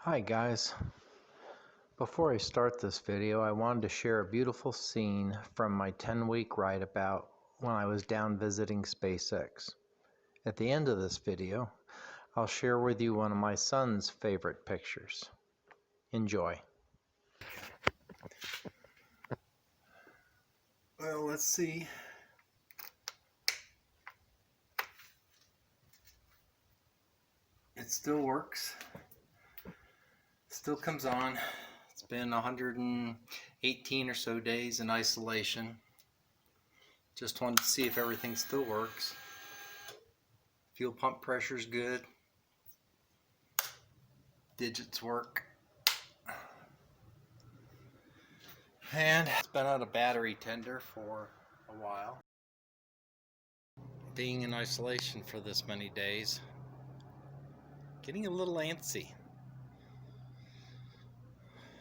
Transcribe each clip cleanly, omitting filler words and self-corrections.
Hi guys, before I start this video I wanted to share a beautiful scene from my 10-week ride about when I was down visiting SpaceX. At the end of this video I'll share with you one of my son's favorite pictures. Enjoy. Well, let's see. It still works. Still comes on. It's been 118 or so days in isolation. Just wanted to see if everything still works. Fuel pump pressure's good. Digits work. And it's been out of battery tender for a while. Being in isolation for this many days, getting a little antsy.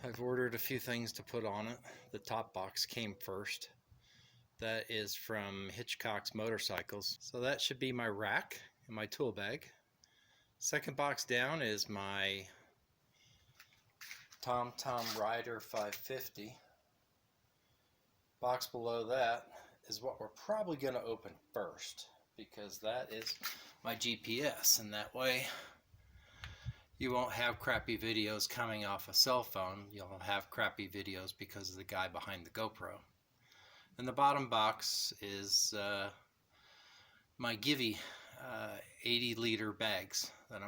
I've ordered a few things to put on it. The top box came first. That is from Hitchcocks motorcycles. So that should be my rack and my tool bag. Second box down is my TomTom Rider 550. Box below that is what we're probably going to open first, because that is my GPS, and that way you won't have crappy videos coming off a cell phone. You'll have crappy videos because of the guy behind the GoPro. And the bottom box is my Givey 80-liter bags that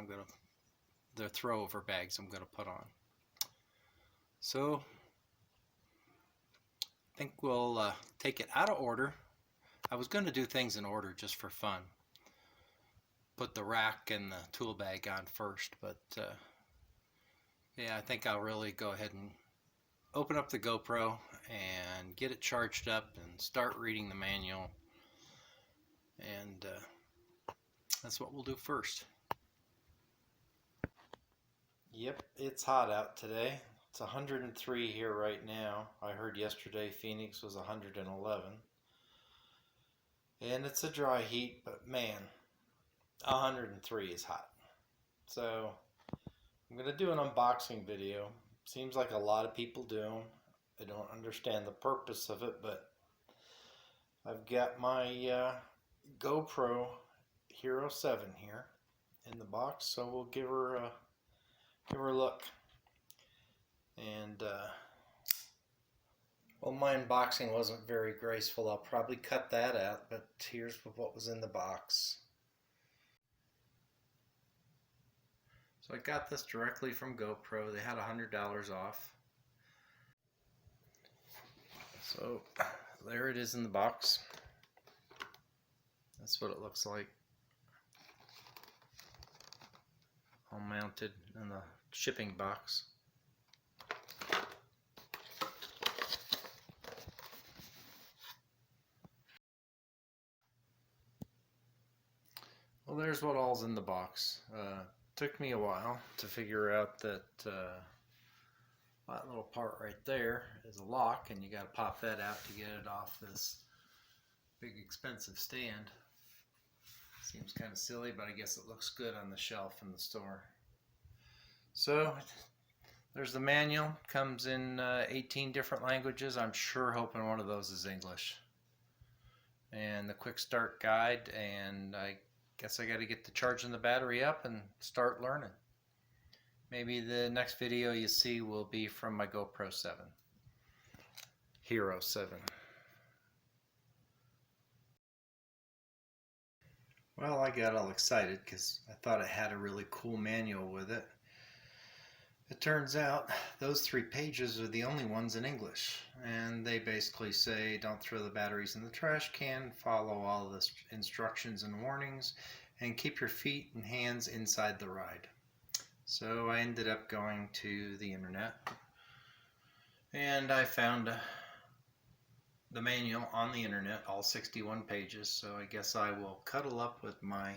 the throw-over bags I'm going to put on. So I think we'll take it out of order. I was going to do things in order just for fun. Put the rack and the tool bag on first, but yeah, I think I'll really go ahead and open up the GoPro and get it charged up and start reading the manual. And that's what we'll do first. Yep, it's hot out today. It's 103 here right now. I heard yesterday Phoenix was 111. And it's a dry heat, but man, 103 is hot. So I'm going to do an unboxing video. Seems like a lot of people do them. I don't understand the purpose of it, but I've got my GoPro Hero 7 here in the box, so we'll give her a look. And well, my unboxing wasn't very graceful. I'll probably cut that out, but here's what was in the box. So I got this directly from GoPro. They had $100 off. So there it is in the box. That's what it looks like. All mounted in the shipping box. Well, there's what all's in the box. Took me a while to figure out that that little part right there is a lock, and you got to pop that out to get it off this big expensive stand. Seems kind of silly, but I guess it looks good on the shelf in the store. So there's the manual. Comes in 18 different languages. I'm sure hoping one of those is English. And the quick start guide, and I guess I got to get the charging the battery up and start learning. Maybe the next video you see will be from my GoPro 7. Hero 7. Well, I got all excited because I thought it had a really cool manual with it. It turns out those 3 pages are the only ones in English, and they basically say don't throw the batteries in the trash can, follow all the instructions and warnings, and keep your feet and hands inside the ride. So I ended up going to the internet, and I found the manual on the internet, all 61 pages, so I guess I will cuddle up with my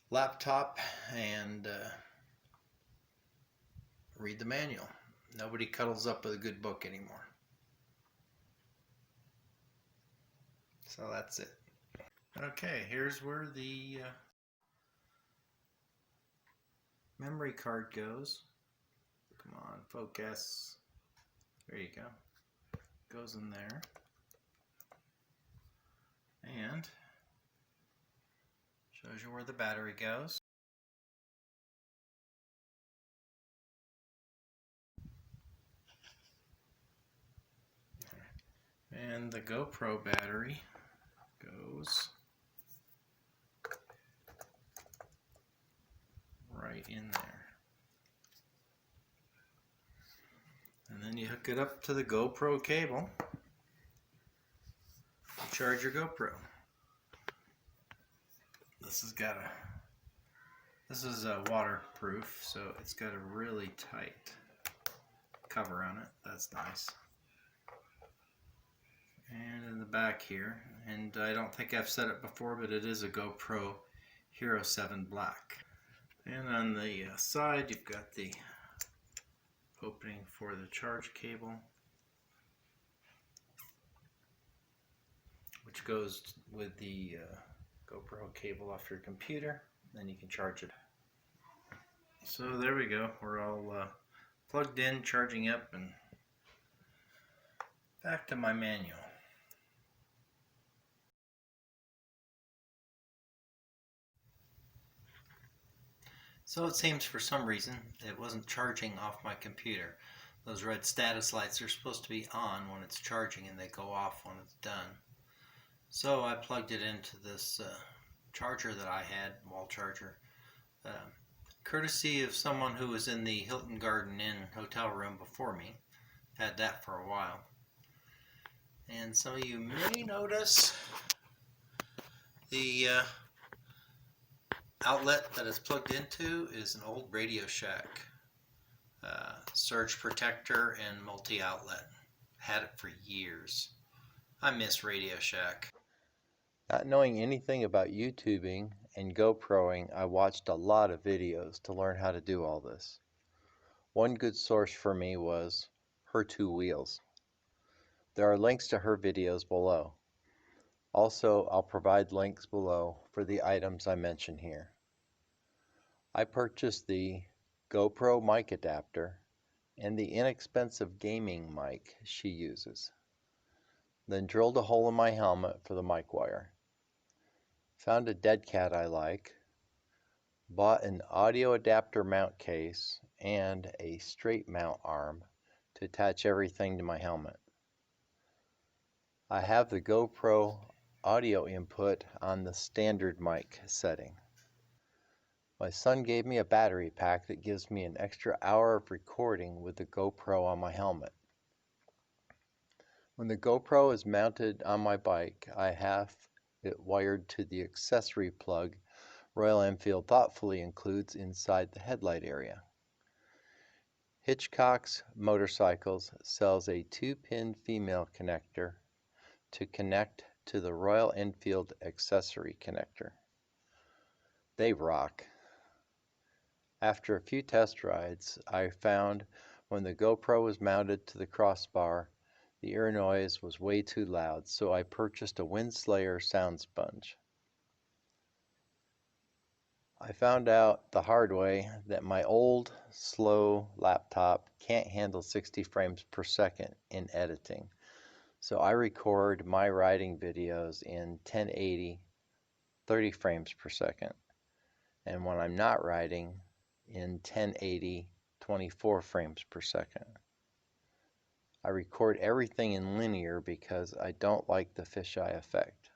laptop and read the manual. Nobody cuddles up with a good book anymore. So that's it. Okay, here's where the memory card goes. Come on, focus. There you go. Goes in there. And shows you where the battery goes. And the GoPro battery goes right in there. And then you hook it up to the GoPro cable. Charge your GoPro. This is waterproof, so it's got a really tight cover on it. That's nice. And in the back here, and I don't think I've said it before, but it is a GoPro Hero 7 Black. And on the side, you've got the opening for the charge cable, which goes with the GoPro cable off your computer. Then you can charge it. So there we go. We're all plugged in, charging up, and back to my manual. So it seems for some reason it wasn't charging off my computer. Those red status lights are supposed to be on when it's charging and they go off when it's done. So I plugged it into this charger that I had, wall charger, courtesy of someone who was in the Hilton Garden Inn hotel room before me. Had that for a while. And some of you may notice the outlet that it's plugged into is an old Radio Shack surge protector and multi-outlet. Had it for years. I miss Radio Shack. Not knowing anything about YouTubing and GoProing, I watched a lot of videos to learn how to do all this. One good source for me was her Two Wheels. There are links to her videos below. Also, I'll provide links below for the items I mention here. I purchased the GoPro mic adapter and the inexpensive gaming mic she uses. Then drilled a hole in my helmet for the mic wire. Found a dead cat I like. Bought an audio adapter mount case and a straight mount arm to attach everything to my helmet. I have the GoPro audio input on the standard mic setting. My son gave me a battery pack that gives me an extra hour of recording with the GoPro on my helmet. When the GoPro is mounted on my bike, I have it wired to the accessory plug Royal Enfield thoughtfully includes inside the headlight area. Hitchcocks Motorcycles sells a 2-pin female connector to connect to the Royal Enfield accessory connector. They rock. After a few test rides, I found when the GoPro was mounted to the crossbar, the ear noise was way too loud, so I purchased a Windslayer sound sponge. I found out the hard way that my old, slow laptop can't handle 60 frames per second in editing. So I record my riding videos in 1080, 30 frames per second. And when I'm not riding, in 1080, 24 frames per second. I record everything in linear because I don't like the fisheye effect.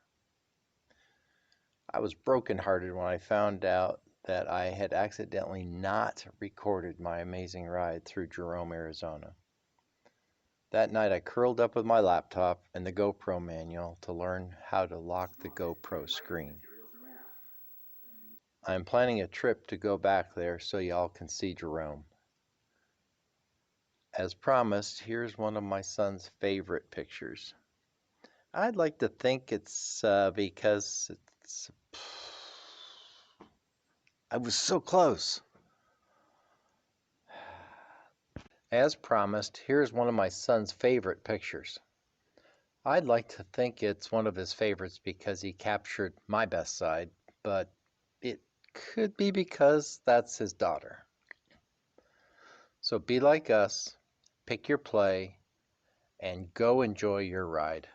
I was brokenhearted when I found out that I had accidentally not recorded my amazing ride through Jerome, Arizona. That night I curled up with my laptop and the GoPro manual to learn how to lock the GoPro screen. I'm planning a trip to go back there so y'all can see Jerome. As promised, here's one of my son's favorite pictures. I'd like to think it's because it's... I was so close. As promised, here's one of my son's favorite pictures. I'd like to think it's one of his favorites because he captured my best side, but it could be because that's his daughter. So be like us, pick your play, and go enjoy your ride.